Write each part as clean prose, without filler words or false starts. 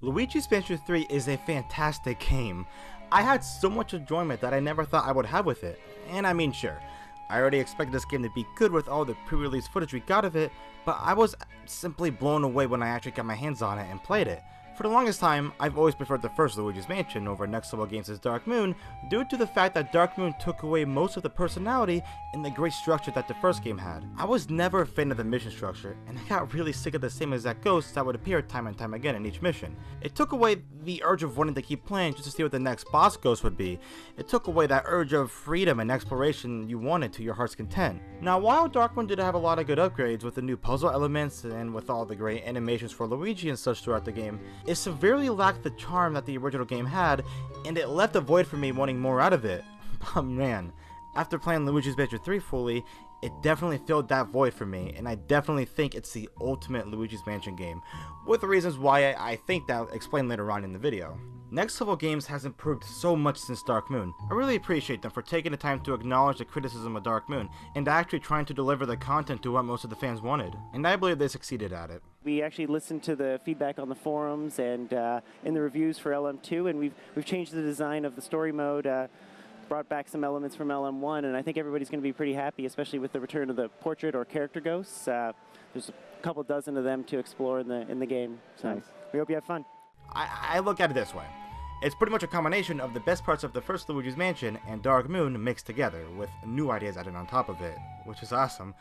Luigi's Mansion 3 is a fantastic game. I had so much enjoyment that I never thought I would have with it. And I mean, sure, I already expected this game to be good with all the pre-release footage we got of it, but I was simply blown away when I actually got my hands on it and played it. For the longest time, I've always preferred the first Luigi's Mansion over next level games' Dark Moon, due to the fact that Dark Moon took away most of the personality and the great structure that the first game had. I was never a fan of the mission structure, and I got really sick of the same exact ghosts that would appear time and time again in each mission. It took away the urge of wanting to keep playing just to see what the next boss ghost would be. It took away that urge of freedom and exploration you wanted to your heart's content. Now, while Dark Moon did have a lot of good upgrades with the new puzzle elements and with all the great animations for Luigi and such throughout the game, it severely lacked the charm that the original game had, and it left a void for me wanting more out of it. But man, after playing Luigi's Mansion 3 fully, it definitely filled that void for me, and I definitely think it's the ultimate Luigi's Mansion game, with the reasons why I think that I'll explain later on in the video. Next Level Games has improved so much since Dark Moon. I really appreciate them for taking the time to acknowledge the criticism of Dark Moon, and actually trying to deliver the content to what most of the fans wanted, and I believe they succeeded at it. We actually listened to the feedback on the forums and in the reviews for LM2, and we've changed the design of the story mode, brought back some elements from LM1, and I think everybody's going to be pretty happy, especially with the return of the portrait or character ghosts. There's a couple dozen of them to explore in the game, so we hope you have fun. I look at it this way. It's pretty much a combination of the best parts of the first Luigi's Mansion and Dark Moon mixed together, with new ideas added on top of it, which is awesome.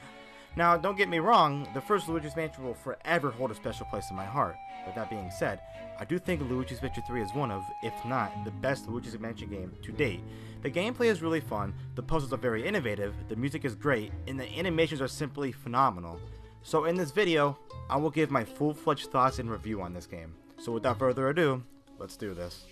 Now, don't get me wrong, the first Luigi's Mansion will forever hold a special place in my heart. But that being said, I do think Luigi's Mansion 3 is one of, if not, the best Luigi's Mansion game to date. The gameplay is really fun, the puzzles are very innovative, the music is great, and the animations are simply phenomenal. So in this video, I will give my full-fledged thoughts and review on this game. So without further ado, let's do this.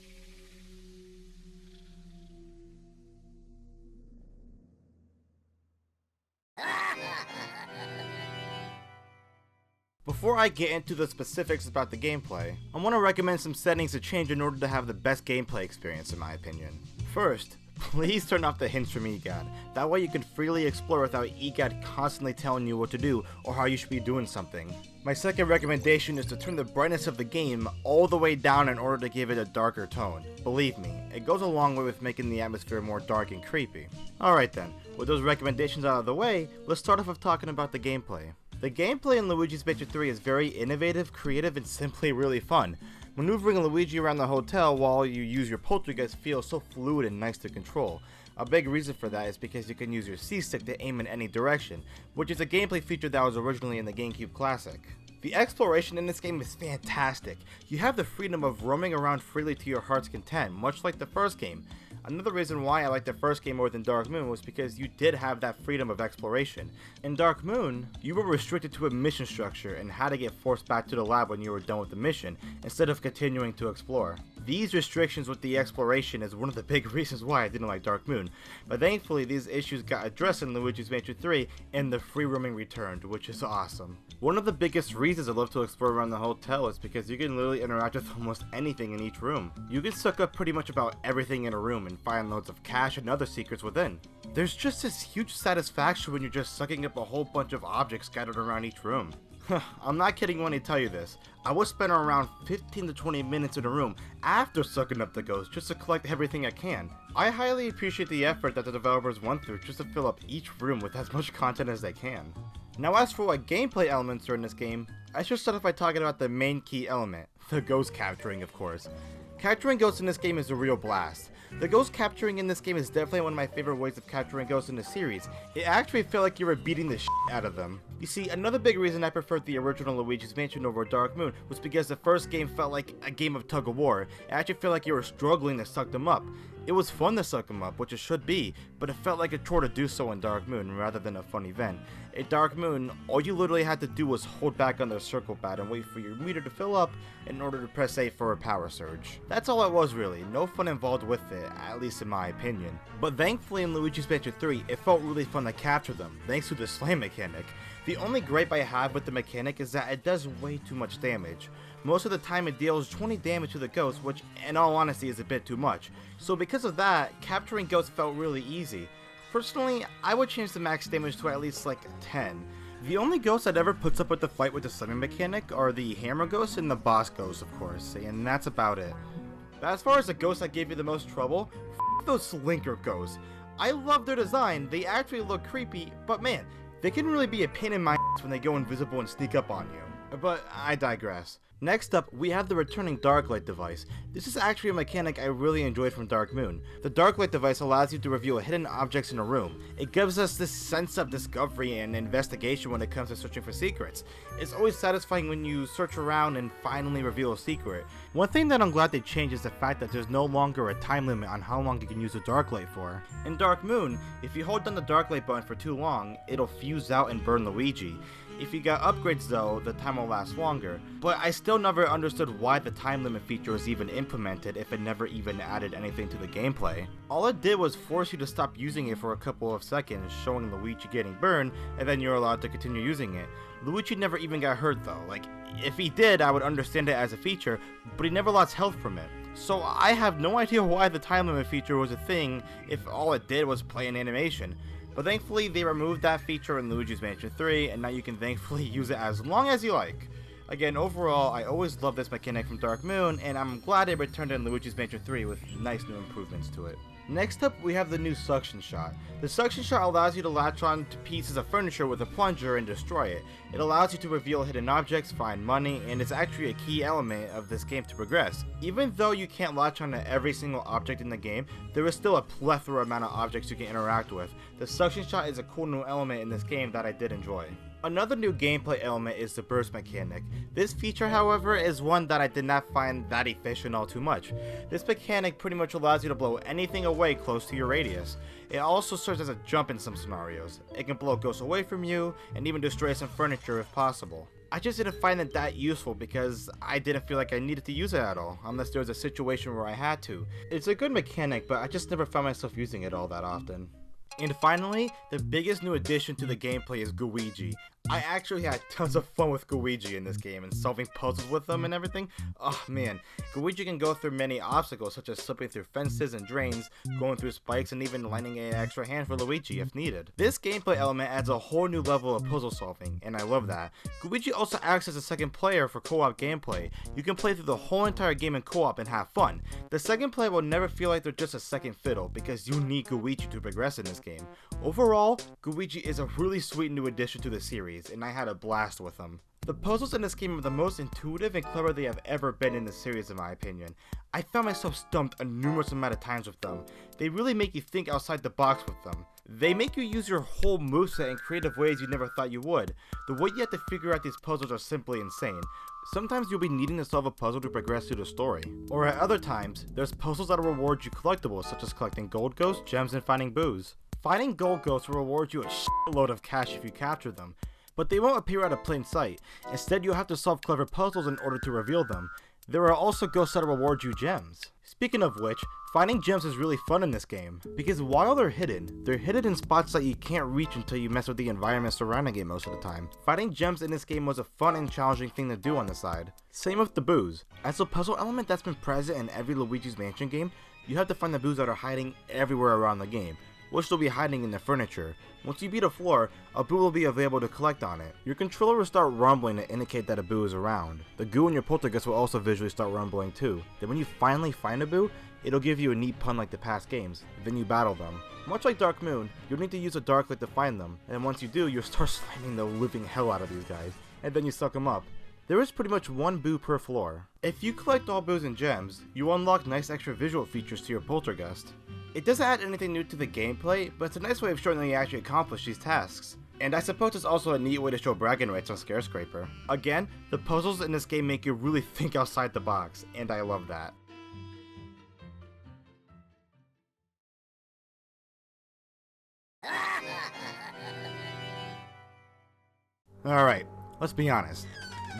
Before I get into the specifics about the gameplay, I want to recommend some settings to change in order to have the best gameplay experience in my opinion. First, please turn off the hints from EGAD. That way you can freely explore without EGAD constantly telling you what to do or how you should be doing something. My second recommendation is to turn the brightness of the game all the way down in order to give it a darker tone. Believe me, it goes a long way with making the atmosphere more dark and creepy. Alright then, with those recommendations out of the way, let's start off with talking about the gameplay. The gameplay in Luigi's Mansion 3 is very innovative, creative, and simply really fun. Maneuvering Luigi around the hotel while you use your poltergeist feels so fluid and nice to control. A big reason for that is because you can use your C-stick to aim in any direction, which is a gameplay feature that was originally in the GameCube Classic. The exploration in this game is fantastic. You have the freedom of roaming around freely to your heart's content, much like the first game. Another reason why I liked the first game more than Dark Moon was because you did have that freedom of exploration. In Dark Moon, you were restricted to a mission structure and had to get forced back to the lab when you were done with the mission, instead of continuing to explore. These restrictions with the exploration is one of the big reasons why I didn't like Dark Moon, but thankfully these issues got addressed in Luigi's Mansion 3 and the free roaming returned, which is awesome. One of the biggest reasons I love to explore around the hotel is because you can literally interact with almost anything in each room. You can suck up pretty much about everything in a room and find loads of cash and other secrets within. There's just this huge satisfaction when you're just sucking up a whole bunch of objects scattered around each room. I'm not kidding when I tell you this. I will spend around 15 to 20 minutes in a room after sucking up the ghost just to collect everything I can. I highly appreciate the effort that the developers went through just to fill up each room with as much content as they can. Now as for what gameplay elements are in this game, I should start off by talking about the main key element, the ghost capturing of course. Capturing ghosts in this game is a real blast. The ghost capturing in this game is definitely one of my favorite ways of capturing ghosts in the series. It actually felt like you were beating the shit out of them. You see, another big reason I preferred the original Luigi's Mansion over Dark Moon was because the first game felt like a game of tug of war. It actually felt like you were struggling to suck them up. It was fun to suck them up, which it should be, but it felt like a chore to do so in Dark Moon rather than a fun event. In Dark Moon, all you literally had to do was hold back on the circle pad and wait for your meter to fill up in order to press A for a power surge. That's all it was really, no fun involved with it, at least in my opinion. But thankfully in Luigi's Mansion 3, it felt really fun to capture them, thanks to the slam mechanic. The only gripe I have with the mechanic is that it does way too much damage. Most of the time it deals 20 damage to the ghost, which in all honesty is a bit too much. So because of that, capturing ghosts felt really easy. Personally, I would change the max damage to at least like 10. The only ghosts that ever puts up with the fight with the slimming mechanic are the hammer ghosts and the boss ghosts, of course, and that's about it. But as far as the ghosts that gave you the most trouble, f those slinker ghosts. I love their design, they actually look creepy, but man, they can really be a pain in my ass when they go invisible and sneak up on you. But I digress. Next up, we have the returning Darklight device. This is actually a mechanic I really enjoyed from Dark Moon. The Darklight device allows you to reveal hidden objects in a room. It gives us this sense of discovery and investigation when it comes to searching for secrets. It's always satisfying when you search around and finally reveal a secret. One thing that I'm glad they changed is the fact that there's no longer a time limit on how long you can use the Darklight for. In Dark Moon, if you hold down the Darklight button for too long, it'll fuse out and burn Luigi. If you got upgrades though, the time will last longer, but I still never understood why the time limit feature was even implemented if it never even added anything to the gameplay. All it did was force you to stop using it for a couple of seconds, showing Luigi getting burned, and then you're allowed to continue using it. Luigi never even got hurt though, like, if he did I would understand it as a feature, but he never lost health from it. So I have no idea why the time limit feature was a thing if all it did was play an animation. But thankfully they removed that feature in Luigi's Mansion 3, and now you can thankfully use it as long as you like. Again, overall, I always loved this mechanic from Dark Moon, and I'm glad it returned in Luigi's Mansion 3 with nice new improvements to it. Next up, we have the new suction shot. The suction shot allows you to latch on to pieces of furniture with a plunger and destroy it. It allows you to reveal hidden objects, find money, and it's actually a key element of this game to progress. Even though you can't latch on to every single object in the game, there is still a plethora amount of objects you can interact with. The suction shot is a cool new element in this game that I did enjoy. Another new gameplay element is the burst mechanic. This feature, however, is one that I did not find that efficient all too much. This mechanic pretty much allows you to blow anything away close to your radius. It also serves as a jump in some scenarios. It can blow ghosts away from you, and even destroy some furniture if possible. I just didn't find it that useful because I didn't feel like I needed to use it at all, unless there was a situation where I had to. It's a good mechanic, but I just never found myself using it all that often. And finally, the biggest new addition to the gameplay is Luigi. I actually had tons of fun with Luigi in this game and solving puzzles with them and everything. Oh man, Luigi can go through many obstacles such as slipping through fences and drains, going through spikes, and even lending an extra hand for Luigi if needed. This gameplay element adds a whole new level of puzzle solving, and I love that. Luigi also acts as a second player for co-op gameplay. You can play through the whole entire game in co-op and have fun. The second player will never feel like they're just a second fiddle because you need Luigi to progress in this game. Overall, Luigi is a really sweet new addition to the series, and I had a blast with them. The puzzles in this game are the most intuitive and clever they have ever been in the series in my opinion. I found myself stumped a numerous amount of times with them. They really make you think outside the box with them. They make you use your whole moveset in creative ways you never thought you would. The way you have to figure out these puzzles are simply insane. Sometimes you'll be needing to solve a puzzle to progress through the story. Or at other times, there's puzzles that'll reward you collectibles such as collecting gold ghosts, gems, and finding booze. Finding gold ghosts will reward you a shitload of cash if you capture them, but they won't appear out of plain sight. Instead, you'll have to solve clever puzzles in order to reveal them. There are also ghosts that reward you gems. Speaking of which, finding gems is really fun in this game, because while they're hidden in spots that you can't reach until you mess with the environment surrounding it most of the time. Finding gems in this game was a fun and challenging thing to do on the side. Same with the booze. As a puzzle element that's been present in every Luigi's Mansion game, you have to find the booze that are hiding everywhere around the game, which will be hiding in the furniture. Once you beat a floor, a boo will be available to collect on it. Your controller will start rumbling to indicate that a boo is around. The goo in your poltergeist will also visually start rumbling too. Then when you finally find a boo, it'll give you a neat pun like the past games. Then you battle them. Much like Dark Moon, you'll need to use a Darklight to find them, and once you do, you'll start slamming the living hell out of these guys, and then you suck them up. There is pretty much one boo per floor. If you collect all boos and gems, you unlock nice extra visual features to your poltergeist. It doesn't add anything new to the gameplay, but it's a nice way of showing that you actually accomplish these tasks. And I suppose it's also a neat way to show bragging rights on Scarescraper. Again, the puzzles in this game make you really think outside the box, and I love that. Alright, let's be honest.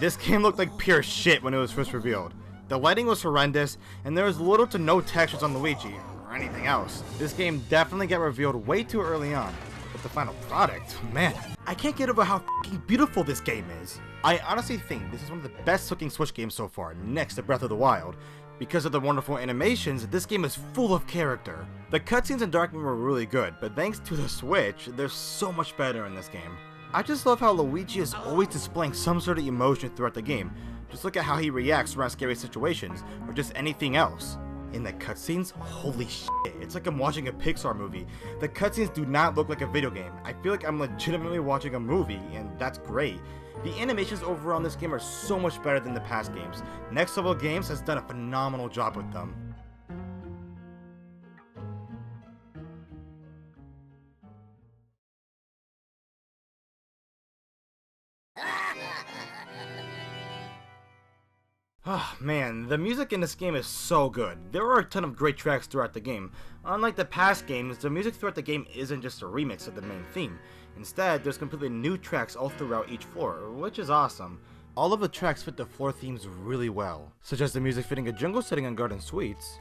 This game looked like pure shit when it was first revealed. The lighting was horrendous, and there was little to no textures on Luigi, or anything else. This game definitely got revealed way too early on, but the final product, man, I can't get over how f***ing beautiful this game is. I honestly think this is one of the best looking Switch games so far, next to Breath of the Wild. Because of the wonderful animations, this game is full of character. The cutscenes in Dark Moon were really good, but thanks to the Switch, they're so much better in this game. I just love how Luigi is always displaying some sort of emotion throughout the game. Just look at how he reacts around scary situations, or just anything else. In the cutscenes, holy shit, it's like I'm watching a Pixar movie. The cutscenes do not look like a video game. I feel like I'm legitimately watching a movie, and that's great. The animations overall in this game are so much better than the past games. Next Level Games has done a phenomenal job with them. Oh man, the music in this game is so good. There are a ton of great tracks throughout the game. Unlike the past games, the music throughout the game isn't just a remix of the main theme. Instead, there's completely new tracks all throughout each floor, which is awesome. All of the tracks fit the floor themes really well, such as the music fitting a jungle setting on Garden Suites,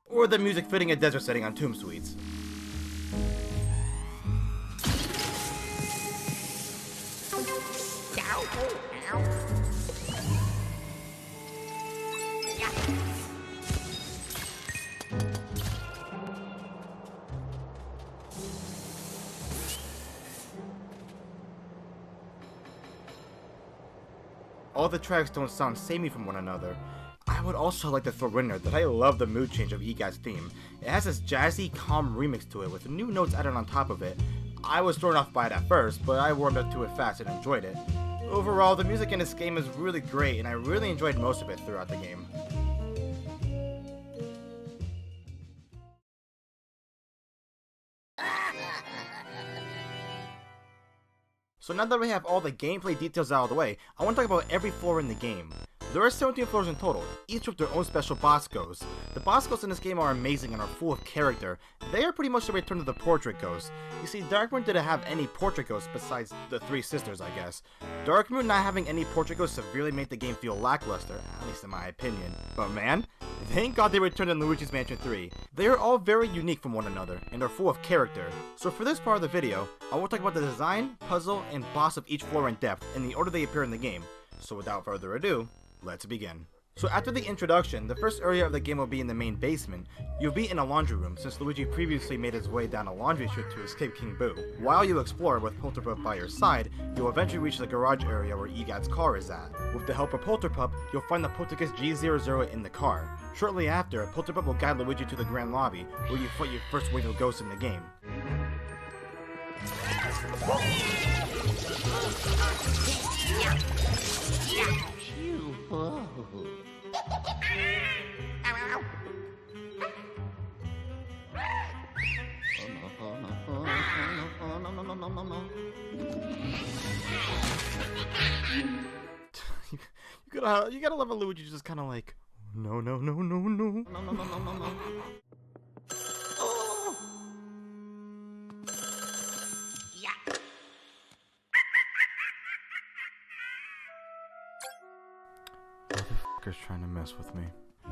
or the music fitting a desert setting on Tomb Suites. All the tracks don't sound samey from one another. I would also like to throw in there that I love the mood change of EGAD's theme. It has this jazzy, calm remix to it with new notes added on top of it. I was thrown off by it at first, but I warmed up to it fast and enjoyed it. Overall, the music in this game is really great, and I really enjoyed most of it throughout the game. So now that we have all the gameplay details out of the way, I want to talk about every floor in the game. There are 17 floors in total, each with their own special boss ghosts. The boss ghosts in this game are amazing and are full of character. They are pretty much the return of the portrait ghosts. You see, Dark Moon didn't have any portrait ghosts besides the three sisters, I guess. Dark Moon not having any portrait ghosts severely made the game feel lackluster, at least in my opinion. But man, thank God they returned in Luigi's Mansion 3. They are all very unique from one another, and are full of character. So for this part of the video, I will talk about the design, puzzle, and boss of each floor in depth, in the order they appear in the game. So without further ado, let's begin. So after the introduction, the first area of the game will be in the main basement. You'll be in a laundry room, since Luigi previously made his way down a laundry chute to escape King Boo. While you explore with Polterpup by your side, you'll eventually reach the garage area where EGAD's car is at. With the help of Polterpup, you'll find the Poltergeist G00 in the car. Shortly after, Polterpup will guide Luigi to the Grand Lobby, where you fight your first wave of ghosts in the game. You gotta love a Luigi just kind of like, no. Motherfucker's trying to mess with me.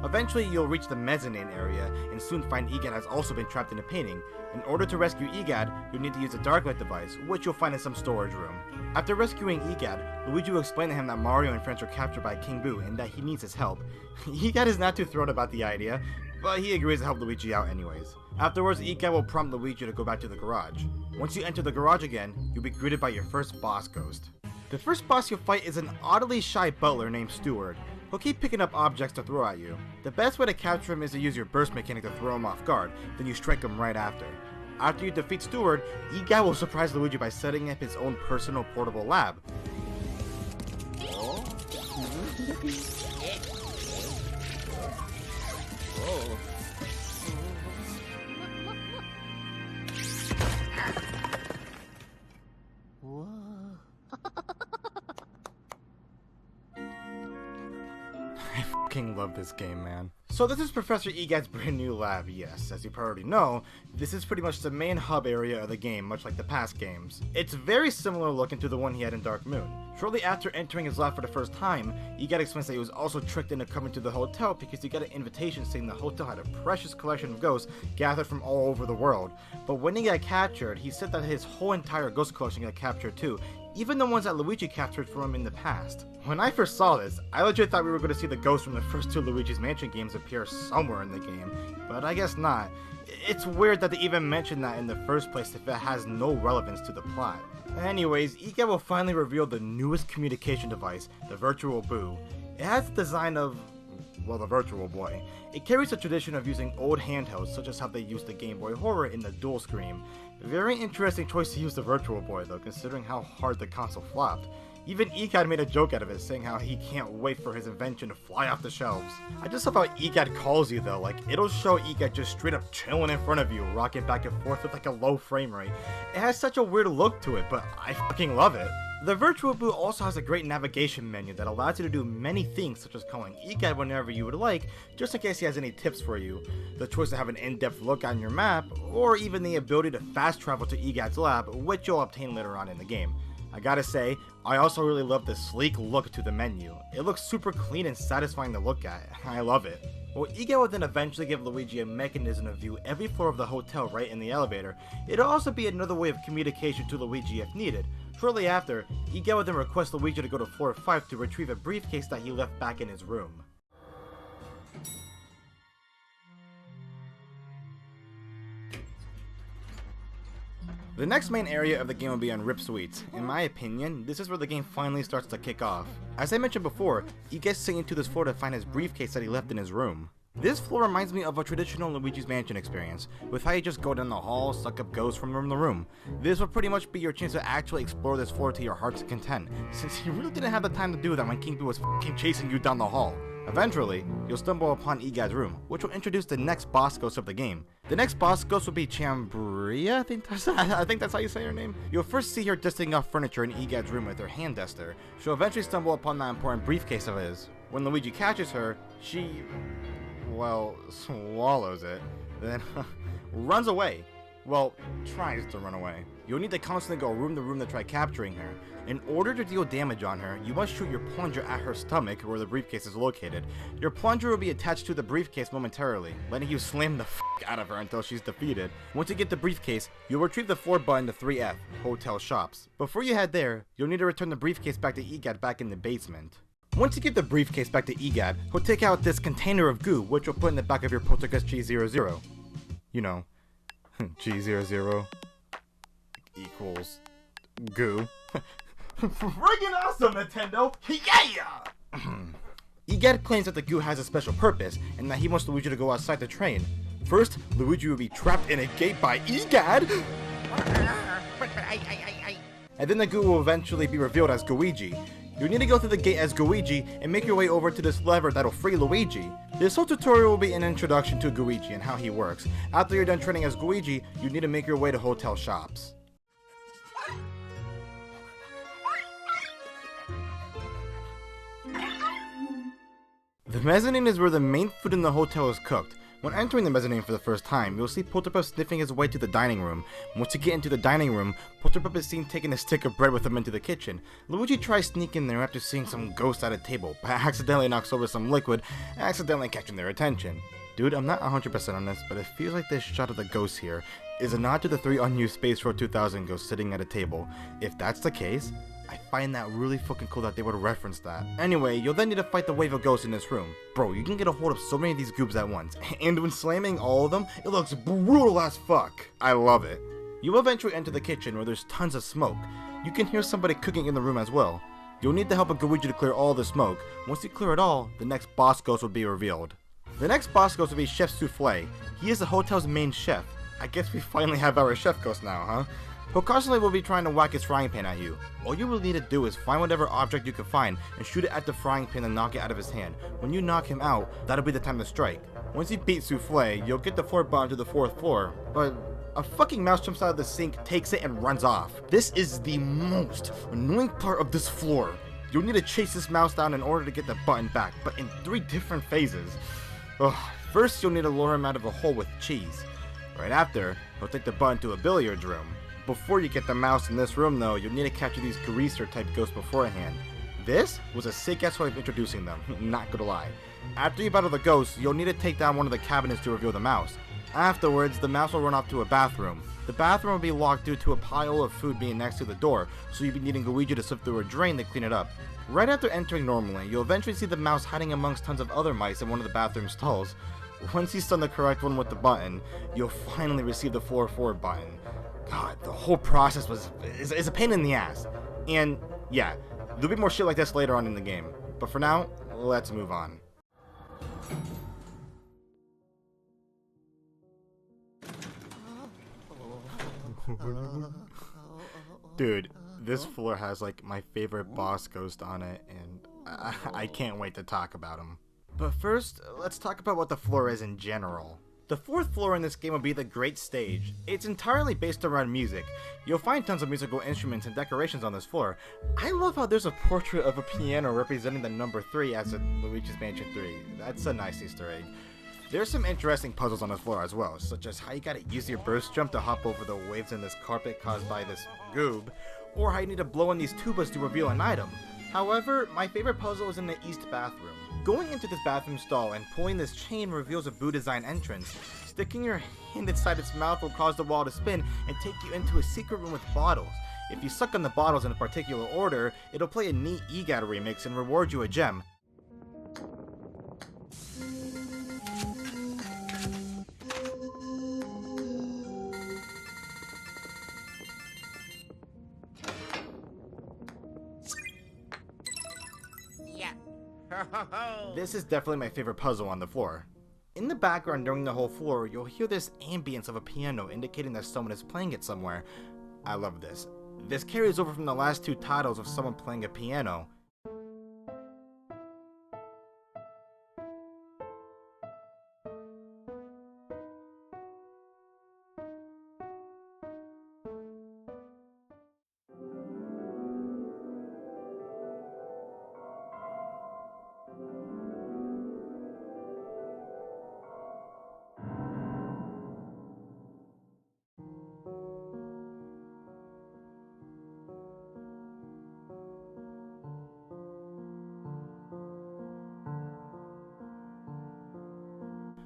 Eventually, you'll reach the mezzanine area and soon find EGAD has also been trapped in a painting. In order to rescue EGAD, you'll need to use a Darklight device, which you'll find in some storage room. After rescuing EGAD, Luigi will explain to him that Mario and friends were captured by King Boo and that he needs his help. EGAD is not too thrilled about the idea, but he agrees to help Luigi out anyways. Afterwards, EGAD will prompt Luigi to go back to the garage. Once you enter the garage again, you'll be greeted by your first boss ghost. The first boss you'll fight is an oddly shy butler named Steward. He'll keep picking up objects to throw at you. The best way to capture him is to use your burst mechanic to throw him off guard, then you strike him right after. After you defeat Steward, EGAD will surprise Luigi by setting up his own personal portable lab. I fucking love this game, man. So this is Professor Egad's brand new lab. Yes, as you already know, this is pretty much the main hub area of the game, much like the past games. It's very similar looking to the one he had in Dark Moon. Shortly after entering his lab for the first time, Egad explains that he was also tricked into coming to the hotel because he got an invitation saying the hotel had a precious collection of ghosts gathered from all over the world. But when he got captured, he said that his whole entire ghost collection got captured too, even the ones that Luigi captured from him in the past. When I first saw this, I legit thought we were going to see the ghosts from the first two Luigi's Mansion games appear somewhere in the game, but I guess not. It's weird that they even mentioned that in the first place if it has no relevance to the plot. Anyways, Egad will finally reveal the newest communication device, the Virtual Boo. It has the design of, well, the Virtual Boy. It carries a tradition of using old handhelds, such as how they used the Game Boy Horror in the Dual Screen. Very interesting choice to use the Virtual Boy though, considering how hard the console flopped. Even Egad made a joke out of it, saying how he can't wait for his invention to fly off the shelves. I just love how Egad calls you though, like it'll show Egad just straight up chilling in front of you, rocking back and forth with like a low frame rate. It has such a weird look to it, but I fucking love it. The Virtual Boo also has a great navigation menu that allows you to do many things, such as calling Egad whenever you would like, just in case he has any tips for you, the choice to have an in-depth look on your map, or even the ability to fast travel to Egad's lab, which you'll obtain later on in the game. I gotta say, I also really love the sleek look to the menu. It looks super clean and satisfying to look at. I love it. Well, Egad will then eventually give Luigi a mechanism to view every floor of the hotel right in the elevator. It'll also be another way of communication to Luigi if needed. Shortly after, Egad will then request Luigi to go to floor 5 to retrieve a briefcase that he left back in his room. The next main area of the game will be on Rip Suites. In my opinion, this is where the game finally starts to kick off. As I mentioned before, Egad's singing to this floor to find his briefcase that he left in his room. This floor reminds me of a traditional Luigi's Mansion experience, with how you just go down the hall, suck up ghosts from room to room. This will pretty much be your chance to actually explore this floor to your heart's content, since you really didn't have the time to do that when King Boo was f***ing chasing you down the hall. Eventually, you'll stumble upon Egad's room, which will introduce the next boss ghost of the game. The next boss ghost will be Chambria, I think that's how you say her name. You'll first see her dusting off furniture in Egad's room with her hand duster. She'll eventually stumble upon that important briefcase of his. When Luigi catches her, she, well, swallows it, then runs away. Well, tries to run away. You'll need to constantly go room to room to try capturing her. In order to deal damage on her, you must shoot your plunger at her stomach where the briefcase is located. Your plunger will be attached to the briefcase momentarily, letting you slam the f*** out of her until she's defeated. Once you get the briefcase, you'll retrieve the floor button to 3F, Hotel Shops. Before you head there, you'll need to return the briefcase back to Egad back in the basement. Once you give the briefcase back to Egad, he'll take out this container of goo, which you'll put in the back of your Poltergeist G00. You know, G00 equals goo. Friggin' awesome, Nintendo! Yeah! Egad claims that the goo has a special purpose, and that he wants Luigi to go outside the train. First, Luigi will be trapped in a gate by Egad! And then the goo will eventually be revealed as Gooigi. You need to go through the gate as Gooigi and make your way over to this lever that'll free Luigi. This whole tutorial will be an introduction to Gooigi and how he works. After you're done training as Gooigi, you need to make your way to Hotel Shops. The mezzanine is where the main food in the hotel is cooked. When entering the mezzanine for the first time, you'll see Polterpup sniffing his way to the dining room. Once you get into the dining room, Polterpup is seen taking a stick of bread with him into the kitchen. Luigi tries sneaking there after seeing some ghost at a table, but accidentally knocks over some liquid, accidentally catching their attention. Dude, I'm not 100% on this, but it feels like this shot of the ghost here is a nod to the 3 unused Space Road 2000 ghosts sitting at a table. If that's the case, I find that really fucking cool that they would reference that. Anyway, you'll then need to fight the wave of ghosts in this room. Bro, you can get a hold of so many of these goobs at once, and when slamming all of them, it looks brutal as fuck. I love it. You'll eventually enter the kitchen where there's tons of smoke. You can hear somebody cooking in the room as well. You'll need the help of Gooigi to clear all the smoke. Once you clear it all, the next boss ghost will be revealed. The next boss ghost will be Chef Souffle. He is the hotel's main chef. I guess we finally have our chef ghost now, huh? He'll constantly will be trying to whack his frying pan at you. All you will need to do is find whatever object you can find and shoot it at the frying pan and knock it out of his hand. When you knock him out, that'll be the time to strike. Once you beat Souffle, you'll get the floor button to the 4th floor, but a fucking mouse jumps out of the sink, takes it, and runs off. This is the most annoying part of this floor. You'll need to chase this mouse down in order to get the button back, but in 3 different phases. Ugh. First, you'll need to lure him out of a hole with cheese. Right after, he'll take the button to a billiards room. Before you get the mouse in this room though, you'll need to capture these greaser type ghosts beforehand. This was a sick ass way of introducing them, not gonna lie. After you battle the ghosts, you'll need to take down one of the cabinets to reveal the mouse. Afterwards, the mouse will run off to a bathroom. The bathroom will be locked due to a pile of food being next to the door, so you'll be needing Luigi to sift through a drain to clean it up. Right after entering normally, you'll eventually see the mouse hiding amongst tons of other mice in one of the bathroom stalls. Once you stun the correct one with the button, you'll finally receive the floor forward button. God, the whole process is a pain in the ass. And yeah, there'll be more shit like this later on in the game. But for now, let's move on. Dude, this floor has like my favorite boss ghost on it, and I can't wait to talk about him. But first, let's talk about what the floor is in general. The 4th floor in this game will be the Great Stage. It's entirely based around music. You'll find tons of musical instruments and decorations on this floor. I love how there's a portrait of a piano representing the number 3 as in Luigi's Mansion 3. That's a nice Easter egg. There's some interesting puzzles on this floor as well, such as how you gotta use your burst jump to hop over the waves in this carpet caused by this goob, or how you need to blow in these tubas to reveal an item. However, my favorite puzzle is in the East bathroom. Going into this bathroom stall and pulling this chain reveals a Boo design entrance. Sticking your hand inside its mouth will cause the wall to spin and take you into a secret room with bottles. If you suck on the bottles in a particular order, it'll play a neat EGAT remix and reward you a gem. This is definitely my favorite puzzle on the floor. In the background during the whole floor, you'll hear this ambience of a piano indicating that someone is playing it somewhere. I love this. This carries over from the last 2 titles of someone playing a piano.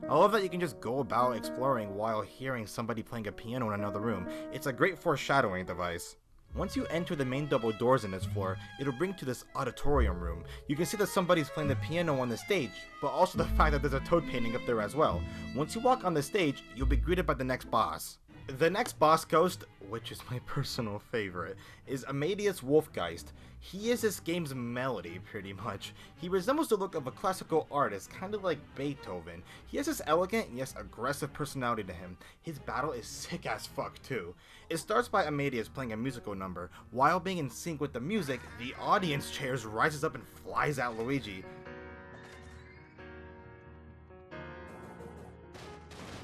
I love that you can just go about exploring while hearing somebody playing a piano in another room. It's a great foreshadowing device. Once you enter the main double doors in this floor, it'll bring to this auditorium room. You can see that somebody's playing the piano on the stage, but also the fact that there's a toad painting up there as well. Once you walk on the stage, you'll be greeted by the next boss. The next boss ghost, which is my personal favorite, is Amadeus Wolfgeist. He is this game's melody, pretty much. He resembles the look of a classical artist, kind of like Beethoven. He has this elegant, yes aggressive personality to him. His battle is sick as fuck too. It starts by Amadeus playing a musical number. While being in sync with the music, the audience cheers, rises up and flies at Luigi.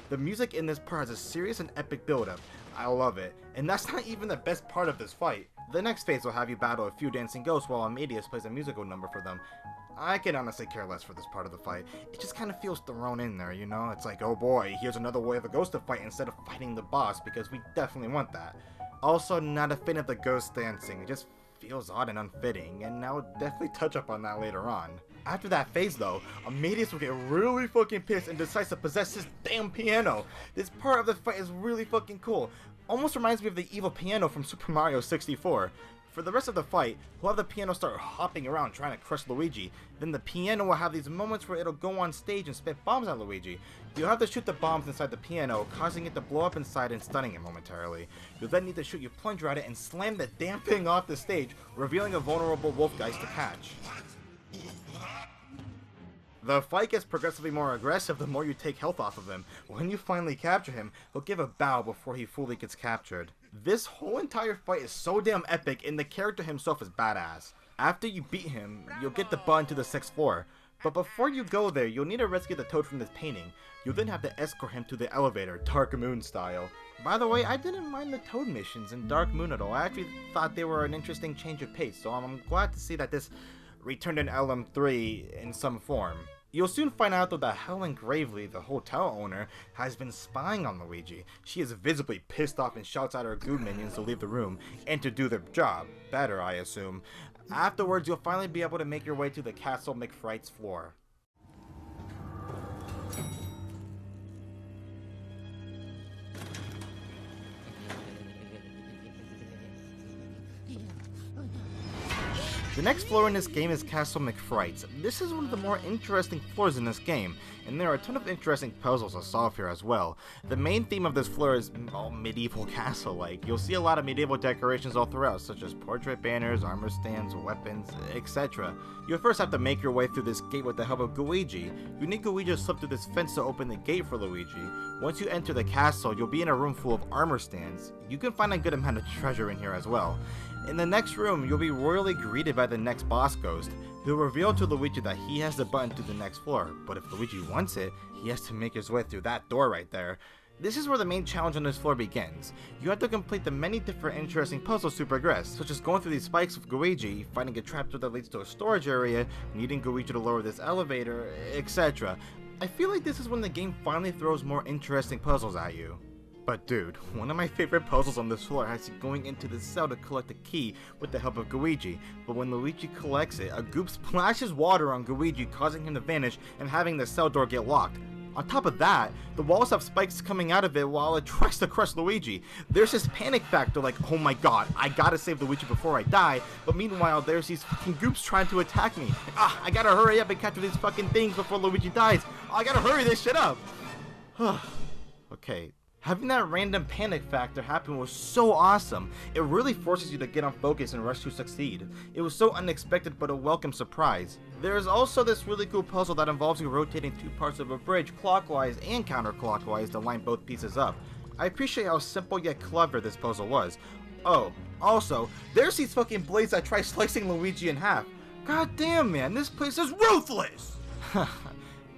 The music in this part has a serious and epic build-up. I love it. And that's not even the best part of this fight. The next phase will have you battle a few dancing ghosts while Amadeus plays a musical number for them. I can honestly care less for this part of the fight. It just kind of feels thrown in there, you know? It's like, oh boy, here's another way of a ghost to fight instead of fighting the boss, because we definitely want that. Also, not a fan of the ghost dancing. It just feels odd and unfitting, and I'll definitely touch up on that later on. After that phase though, Amadeus will get really fucking pissed and decides to possess his damn piano. This part of the fight is really fucking cool. Almost reminds me of the evil piano from Super Mario 64. For the rest of the fight, we'll have the piano start hopping around trying to crush Luigi. Then the piano will have these moments where it'll go on stage and spit bombs at Luigi. You'll have to shoot the bombs inside the piano, causing it to blow up inside and stunning it momentarily. You'll then need to shoot your plunger at it and slam the damn thing off the stage, revealing a vulnerable Wolfgeist to catch. The fight gets progressively more aggressive the more you take health off of him. When you finally capture him, he'll give a bow before he fully gets captured. This whole entire fight is so damn epic and the character himself is badass. After you beat him, you'll get the button to the 6th floor. But before you go there, you'll need to rescue the toad from this painting. You'll then have to escort him to the elevator, Dark Moon style. By the way, I didn't mind the toad missions in Dark Moon at all. I actually thought they were an interesting change of pace, so I'm glad to see that this returned in LM3 in some form. You'll soon find out though that Helen Gravely, the hotel owner, has been spying on Luigi. She is visibly pissed off and shouts at her goo minions to leave the room and to do their job. Better, I assume. Afterwards, you'll finally be able to make your way to the Castle McFright's floor. The next floor in this game is Castle McFright's. This is one of the more interesting floors in this game, and there are a ton of interesting puzzles to solve here as well. The main theme of this floor is medieval castle-like. You'll see a lot of medieval decorations all throughout, such as portrait banners, armor stands, weapons, etc. You'll first have to make your way through this gate with the help of Luigi. You need Luigi to slip through this fence to open the gate for Luigi. Once you enter the castle, you'll be in a room full of armor stands. You can find a good amount of treasure in here as well. In the next room, you'll be royally greeted by the next boss ghost, who will reveal to Luigi that he has the button to the next floor, but if Luigi wants it, he has to make his way through that door right there. This is where the main challenge on this floor begins. You have to complete the many different interesting puzzles to progress, such as going through these spikes with Luigi, finding a trapdoor that leads to a storage area, needing Luigi to lower this elevator, etc. I feel like this is when the game finally throws more interesting puzzles at you. But dude, one of my favorite puzzles on this floor has you going into the cell to collect a key with the help of Luigi, but when Luigi collects it, a goop splashes water on Luigi, causing him to vanish and having the cell door get locked. On top of that, the walls have spikes coming out of it while it tries to crush Luigi. There's this panic factor like, oh my god, I gotta save Luigi before I die, but meanwhile there's these fucking goops trying to attack me. I gotta hurry up and capture these fucking things before Luigi dies. I gotta hurry this shit up. Okay. Having that random panic factor happen was so awesome. It really forces you to get on focus and rush to succeed. It was so unexpected but a welcome surprise. There is also this really cool puzzle that involves you rotating two parts of a bridge clockwise and counterclockwise to line both pieces up. I appreciate how simple yet clever this puzzle was. Oh, also, there's these fucking blades that try slicing Luigi in half. God damn, man, this place is ruthless!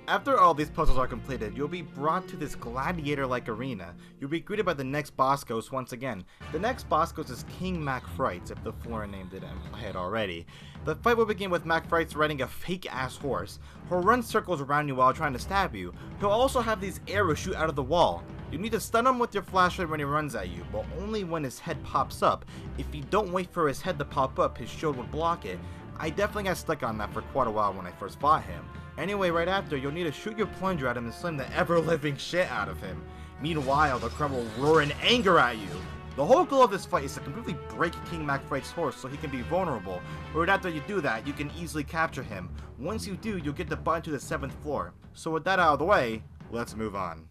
After all these puzzles are completed, you'll be brought to this gladiator-like arena. You'll be greeted by the next boss ghost once again. The next boss ghost is King McFright, if the floor named it in my head already. The fight will begin with McFright riding a fake-ass horse. He'll run circles around you while trying to stab you. He'll also have these arrows shoot out of the wall. You need to stun him with your flashlight when he runs at you, but only when his head pops up. If you don't wait for his head to pop up, his shield will block it. I definitely got stuck on that for quite a while when I first fought him. Anyway, right after, you'll need to shoot your plunger at him and slam the ever-living shit out of him. Meanwhile, the crowd will roar in anger at you. The whole goal of this fight is to completely break King McFright's horse so he can be vulnerable. Right after you do that, you can easily capture him. Once you do, you'll get the button to the 7th floor. So with that out of the way, let's move on.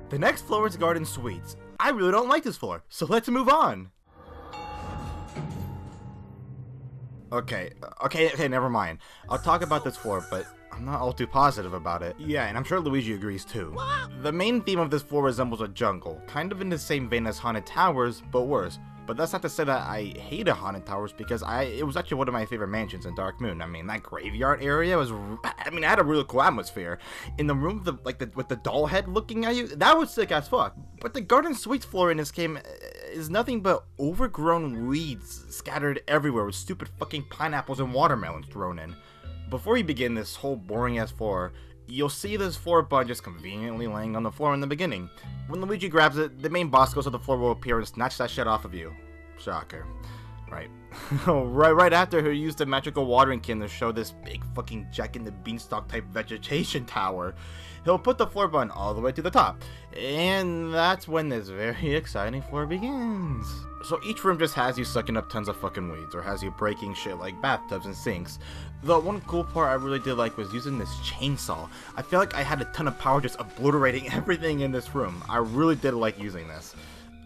The next floor is Garden Suites. I really don't like this floor, so let's move on. Okay, never mind. I'll talk about this floor, but I'm not all too positive about it. Yeah, and I'm sure Luigi agrees too. The main theme of this floor resembles a jungle, kind of in the same vein as Haunted Towers, but worse. But that's not to say that I hated Haunted Towers, because it was actually one of my favorite mansions in Dark Moon. I mean, that graveyard area was, it had a really cool atmosphere. In the room with the doll head looking at you, that was sick as fuck. But the Garden Suites floor in this game is nothing but overgrown weeds scattered everywhere with stupid fucking pineapples and watermelons thrown in. Before you begin this whole boring ass floor, you'll see this floor button just conveniently laying on the floor in the beginning. When Luigi grabs it, the main boss ghost of the floor will appear and snatch that shit off of you. Shocker. Right. right after he used the magical watering can to show this big fucking Jack and the Beanstalk type vegetation tower. He'll put the floor button all the way to the top. And that's when this very exciting floor begins. So each room just has you sucking up tons of fucking weeds, or has you breaking shit like bathtubs and sinks. The one cool part I really did like was using this chainsaw. I feel like I had a ton of power just obliterating everything in this room. I really did like using this.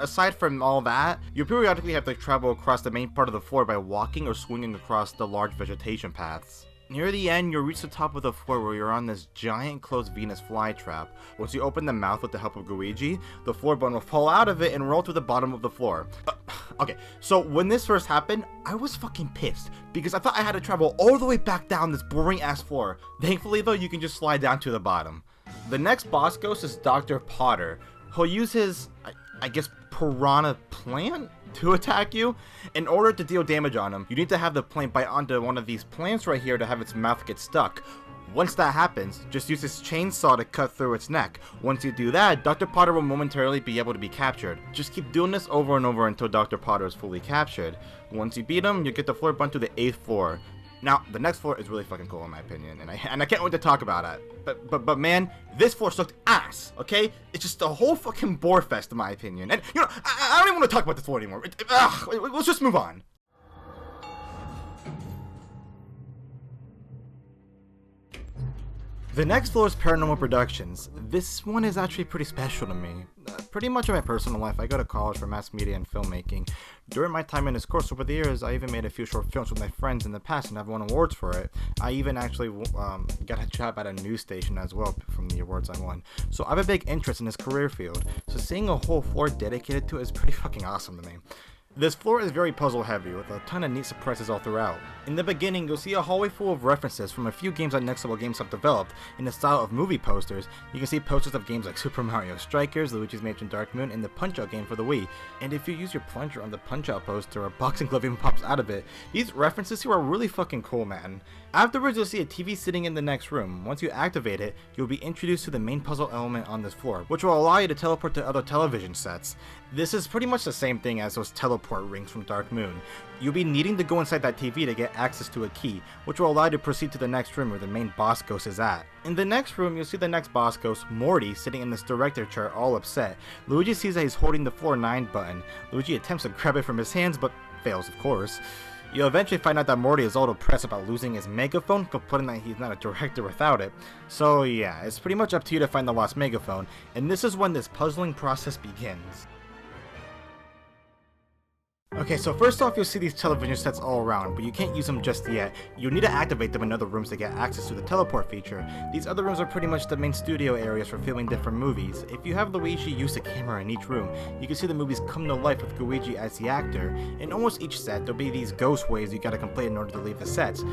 Aside from all that, you periodically have to travel across the main part of the floor by walking or swinging across the large vegetation paths. Near the end, you'll reach the top of the floor where you're on this giant closed Venus flytrap. Once you open the mouth with the help of Luigi, the floor button will fall out of it and roll to the bottom of the floor. Okay, so when this first happened, I was fucking pissed because I thought I had to travel all the way back down this boring ass floor. Thankfully though, you can just slide down to the bottom. The next boss ghost is Dr. Potter. He'll use his, I guess, piranha plant to attack you. In order to deal damage on him, you need to have the plant bite onto one of these plants right here to have its mouth get stuck. Once that happens, just use this chainsaw to cut through its neck. Once you do that, Dr. Potter will momentarily be able to be captured. Just keep doing this over and over until Dr. Potter is fully captured. Once you beat him, you get the floor button to the 8th floor. Now, the next floor is really fucking cool in my opinion, and I can't wait to talk about it. But man, this floor sucked ass, okay? It's just a whole fucking bore fest in my opinion. And, you know, I don't even want to talk about this floor anymore. Let's just move on. The next floor is Paranormal Productions. This one is actually pretty special to me. Pretty much in my personal life, I go to college for mass media and filmmaking. During my time in this course over the years, I even made a few short films with my friends in the past and I've won awards for it. I even actually got a job at a news station as well from the awards I won. So I have a big interest in this career field. So seeing a whole floor dedicated to it is pretty fucking awesome to me. This floor is very puzzle heavy with a ton of neat surprises all throughout. In the beginning, you'll see a hallway full of references from a few games that Next Level Games have developed in the style of movie posters. You can see posters of games like Super Mario Strikers, Luigi's Mansion Dark Moon, and the Punch-Out game for the Wii. And if you use your plunger on the Punch-Out poster, a boxing glove even pops out of it. These references here are really fucking cool, man. Afterwards, you'll see a TV sitting in the next room. Once you activate it, you'll be introduced to the main puzzle element on this floor, which will allow you to teleport to other television sets. This is pretty much the same thing as those teleport rings from Dark Moon. You'll be needing to go inside that TV to get access to a key, which will allow you to proceed to the next room where the main boss ghost is at. In the next room, you'll see the next boss ghost, Morty, sitting in this director chair all upset. Luigi sees that he's holding the floor 9 button. Luigi attempts to grab it from his hands, but fails of course. You'll eventually find out that Morty is all depressed about losing his megaphone, complaining that he's not a director without it. So yeah, it's pretty much up to you to find the lost megaphone, and this is when this puzzling process begins. Okay, so first off, you'll see these television sets all around, but you can't use them just yet. You'll need to activate them in other rooms to get access to the teleport feature. These other rooms are pretty much the main studio areas for filming different movies. If you have Luigi use a camera in each room, you can see the movies come to life with Luigi as the actor. In almost each set, there'll be these ghost waves you gotta complete in order to leave the sets.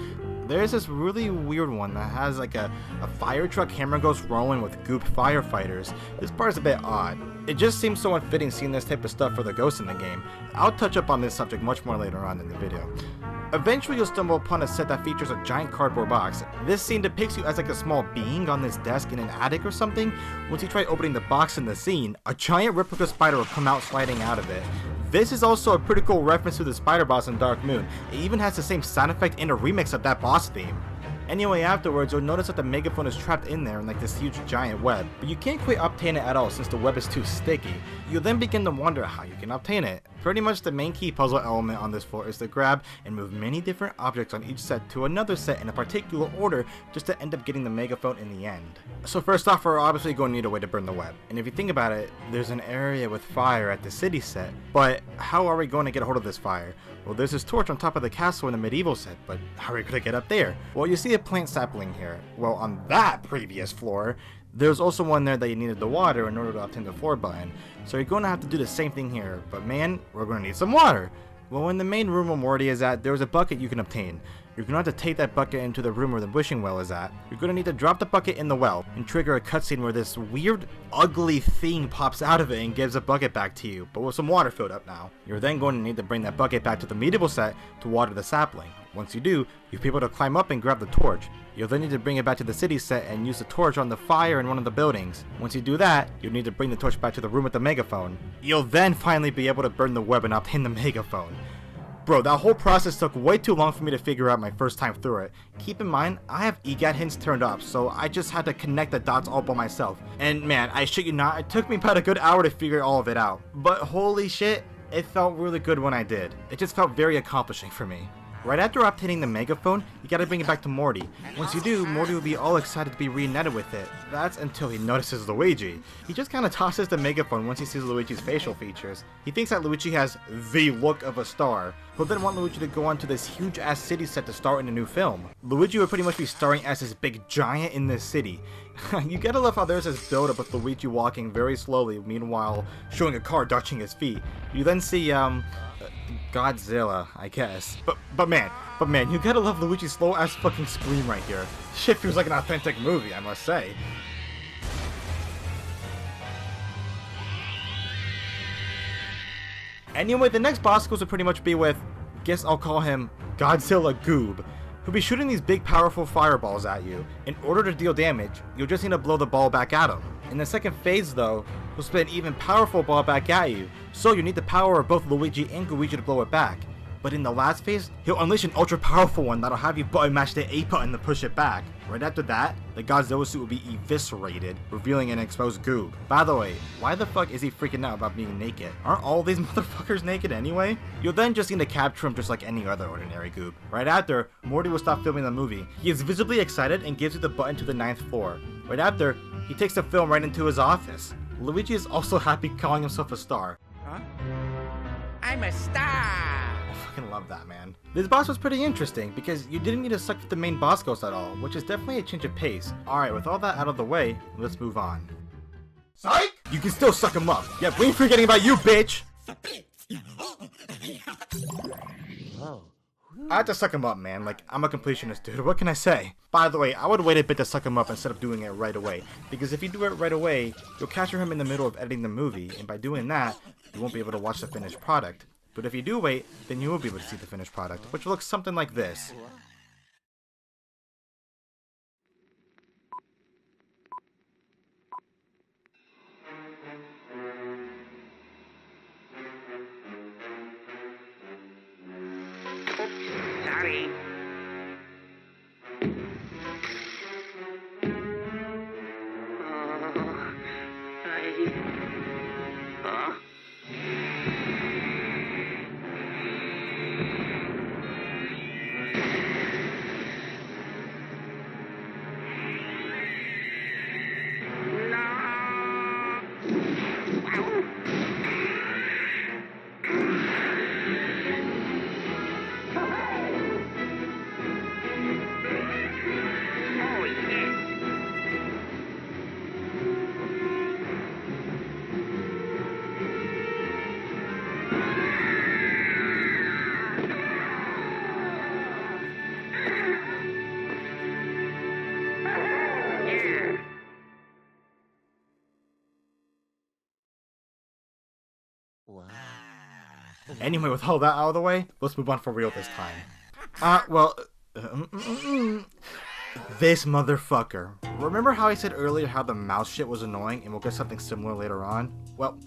There's this really weird one that has like a fire truck camera ghost rolling with goop firefighters. This part is a bit odd. It just seems so unfitting seeing this type of stuff for the ghosts in the game. I'll touch up on this subject much more later on in the video. Eventually you'll stumble upon a set that features a giant cardboard box. This scene depicts you as like a small being on this desk in an attic or something. Once you try opening the box in the scene, a giant replica spider will come out sliding out of it. This is also a pretty cool reference to the spider boss in Dark Moon. It even has the same sound effect and a remix of that boss theme. Anyway, afterwards, you'll notice that the megaphone is trapped in there in like this huge giant web, but you can't quite obtain it at all since the web is too sticky. You'll then begin to wonder how you can obtain it. Pretty much the main key puzzle element on this floor is to grab and move many different objects on each set to another set in a particular order just to end up getting the megaphone in the end. So first off, we're obviously going to need a way to burn the web, and if you think about it, there's an area with fire at the city set, but how are we going to get a hold of this fire? Well, there's this torch on top of the castle in the medieval set, but how are we going to get up there? Well, you see a plant sapling here. Well, on that previous floor, there's also one there that you needed the water in order to obtain the floor button. So you're going to have to do the same thing here, but man, we're going to need some water. Well, in the main room where Morty is at, there's a bucket you can obtain. You're going to have to take that bucket into the room where the wishing well is at. You're going to need to drop the bucket in the well and trigger a cutscene where this weird, ugly thing pops out of it and gives the bucket back to you, but with some water filled up now. You're then going to need to bring that bucket back to the medieval set to water the sapling. Once you do, you'll be able to climb up and grab the torch. You'll then need to bring it back to the city set and use the torch on the fire in one of the buildings. Once you do that, you'll need to bring the torch back to the room with the megaphone. You'll then finally be able to burn the web and obtain the megaphone. Bro, that whole process took way too long for me to figure out my first time through it. Keep in mind, I have EGAT hints turned off, so I just had to connect the dots all by myself. And man, I shit you not, it took me about a good hour to figure all of it out. But holy shit, it felt really good when I did. It just felt very accomplishing for me. Right after obtaining the megaphone, you gotta bring it back to Morty. Once you do, Morty will be all excited to be reunited with it. That's until he notices Luigi. He just kinda tosses the megaphone once he sees Luigi's facial features. He thinks that Luigi has the look of a star. He'll then want Luigi to go on to this huge ass city set to star in a new film. Luigi would pretty much be starring as this big giant in this city. You gotta love how there's this build up with Luigi walking very slowly, meanwhile showing a car dodging his feet. You then see, Godzilla, I guess. But man, you gotta love Luigi's slow ass fucking scream right here. Shit feels like an authentic movie, I must say. Anyway, the next boss will pretty much be with, guess I'll call him Godzilla Goob. He'll be shooting these big powerful fireballs at you. In order to deal damage, you'll just need to blow the ball back at him. In the second phase though, he'll spit an even powerful ball back at you, so you need the power of both Luigi and Luigi to blow it back. But in the last phase, he'll unleash an ultra powerful one that'll have you button mash the A button to push it back. Right after that, the Godzilla suit will be eviscerated, revealing an exposed Goob. By the way, why the fuck is he freaking out about being naked? Aren't all these motherfuckers naked anyway? You'll then just need to capture him just like any other ordinary Goob. Right after, Morty will stop filming the movie. He is visibly excited and gives you the button to the 9th floor. Right after, he takes the film right into his office. Luigi is also happy calling himself a star. Huh? I'm a star! I fucking love that, man. This boss was pretty interesting because you didn't need to suck with the main boss ghost at all, which is definitely a change of pace. Alright, with all that out of the way, let's move on. Psych! You can still suck him up. Yeah, we ain't forgetting about you, bitch! I had to suck him up, man. Like, I'm a completionist, dude. What can I say? By the way, I would wait a bit to suck him up instead of doing it right away. Because if you do it right away, you'll capture him in the middle of editing the movie, and by doing that, you won't be able to watch the finished product. But if you do wait, then you will be able to see the finished product, which looks something like this. Sorry. Anyway, with all that out of the way, let's move on for real this time. This motherfucker. Remember how I said earlier how the mouse shit was annoying and we'll get something similar later on? Well,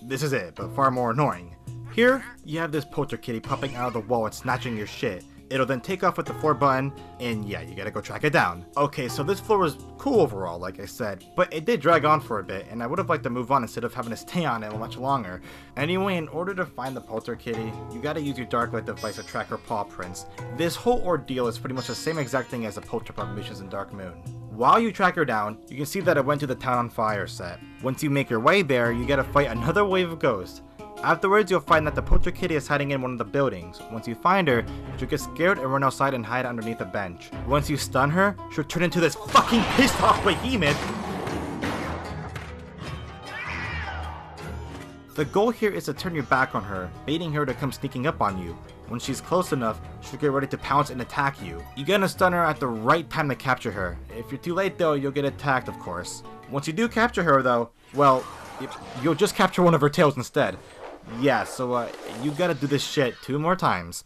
this is it, but far more annoying. Here, you have this poacher kitty popping out of the wall and snatching your shit. It'll then take off with the floor button, and yeah, you gotta go track it down. Okay, so this floor was cool overall, like I said, but it did drag on for a bit, and I would have liked to move on instead of having to stay on it much longer. Anyway, in order to find the polter kitty, you gotta use your dark light device to track her paw prints. This whole ordeal is pretty much the same exact thing as the polter pup missions in Dark Moon. While you track her down, you can see that it went to the Town on Fire set. Once you make your way there, you gotta fight another wave of ghosts. Afterwards, you'll find that the poacher kitty is hiding in one of the buildings. Once you find her, she'll get scared and run outside and hide underneath a bench. Once you stun her, she'll turn into this fucking pissed off behemoth. The goal here is to turn your back on her, baiting her to come sneaking up on you. When she's close enough, she'll get ready to pounce and attack you. You gotta stun her at the right time to capture her. If you're too late though, you'll get attacked, of course. Once you do capture her though, well, you'll just capture one of her tails instead. Yeah, so you gotta do this shit 2 more times.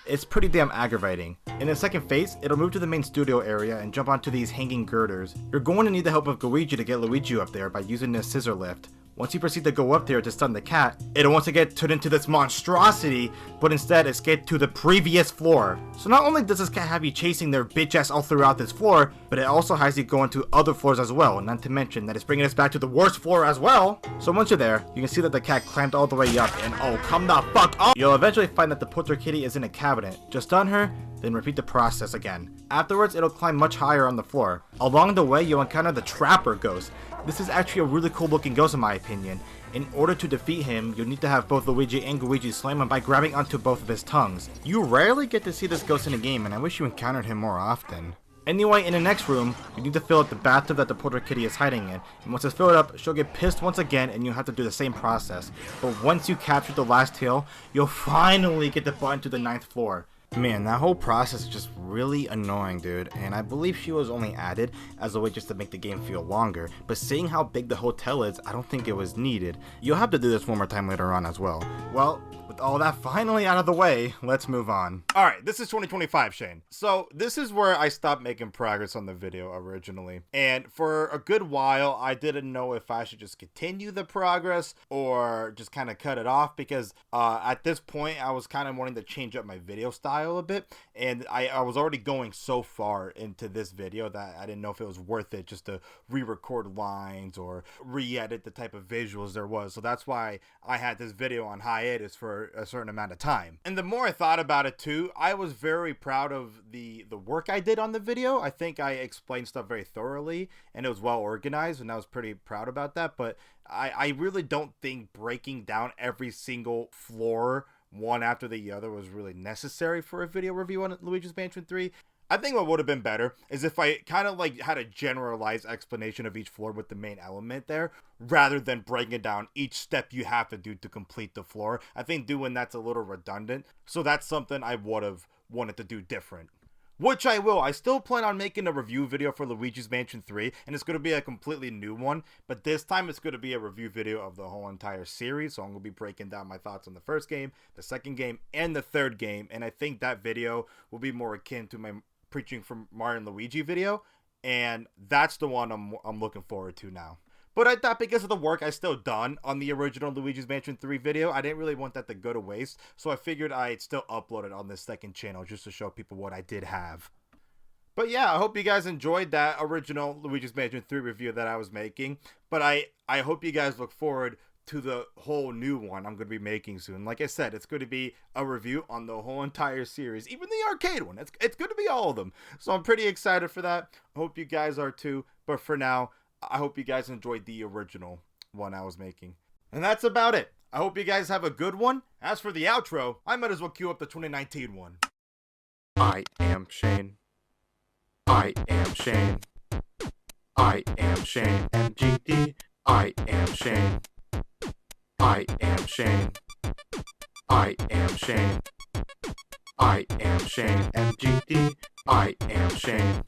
It's pretty damn aggravating. In the second phase, it'll move to the main studio area and jump onto these hanging girders. You're going to need the help of Luigi to get Luigi up there by using this scissor lift. Once you proceed to go up there to stun the cat, it'll once again turn into this monstrosity, but instead escape to the previous floor. So not only does this cat have you chasing their bitch ass all throughout this floor, but it also has you going to other floors as well, not to mention that it's bringing us back to the worst floor as well. So once you're there, you can see that the cat climbed all the way up and oh, come the fuck up! You'll eventually find that the poacher kitty is in a cabinet. Just stun her, then repeat the process again. Afterwards, it'll climb much higher on the floor. Along the way, you'll encounter the Trapper Ghost. This is actually a really cool looking ghost in my opinion. In order to defeat him, you'll need to have both Luigi and Luigi slam him by grabbing onto both of his tongues. You rarely get to see this ghost in a game, and I wish you encountered him more often. Anyway, in the next room, you need to fill up the bathtub that the Porter Kitty is hiding in, and once it's filled up, she'll get pissed once again and you'll have to do the same process. But once you capture the last tail, you'll finally get the button to the 9th floor. Man, that whole process is just really annoying, dude, and I believe she was only added as a way just to make the game feel longer, but seeing how big the hotel is, I don't think it was needed. You'll have to do this one more time later on as well. Well, with all that finally out of the way, let's move on. Alright, this is 2025, Shane. So, this is where I stopped making progress on the video originally, and for a good while, I didn't know if I should just continue the progress or just kind of cut it off, because at this point, I was kind of wanting to change up my video style a bit, and I was already going so far into this video that I didn't know if it was worth it just to re-record lines or re-edit the type of visuals there was. So that's why I had this video on hiatus for a certain amount of time. And the more I thought about it too, I was very proud of the work I did on the video. I think I explained stuff very thoroughly and it was well organized, and I was pretty proud about that. But I really don't think breaking down every single floor one after the other was really necessary for a video review on Luigi's Mansion 3. I think what would have been better is if I kind of like had a generalized explanation of each floor with the main element there, rather than breaking down each step you have to do to complete the floor. I think doing that's a little redundant, so that's something I would have wanted to do different. Which I will. I still plan on making a review video for Luigi's Mansion 3, and it's going to be a completely new one, but this time it's going to be a review video of the whole entire series, so I'm going to be breaking down my thoughts on the first game, the second game, and the third game, and I think that video will be more akin to my preaching from Mario and Luigi video, and that's the one I'm looking forward to now. But I thought because of the work I still done on the original Luigi's Mansion 3 video, I didn't really want that to go to waste, so I figured I'd still upload it on this second channel just to show people what I did have. But yeah, I hope you guys enjoyed that original Luigi's Mansion 3 review that I was making, but I hope you guys look forward to the whole new one I'm going to be making soon. Like I said, it's going to be a review on the whole entire series, even the arcade one. It's going to be all of them, so I'm pretty excited for that. I hope you guys are too, but for now, I hope you guys enjoyed the original one I was making. And that's about it. I hope you guys have a good one. As for the outro, I might as well cue up the 2019 one. I am Shane. I am Shane. I am ShaneMGD. I am Shane. I am Shane. I am Shane. I am ShaneMGD. I am Shane.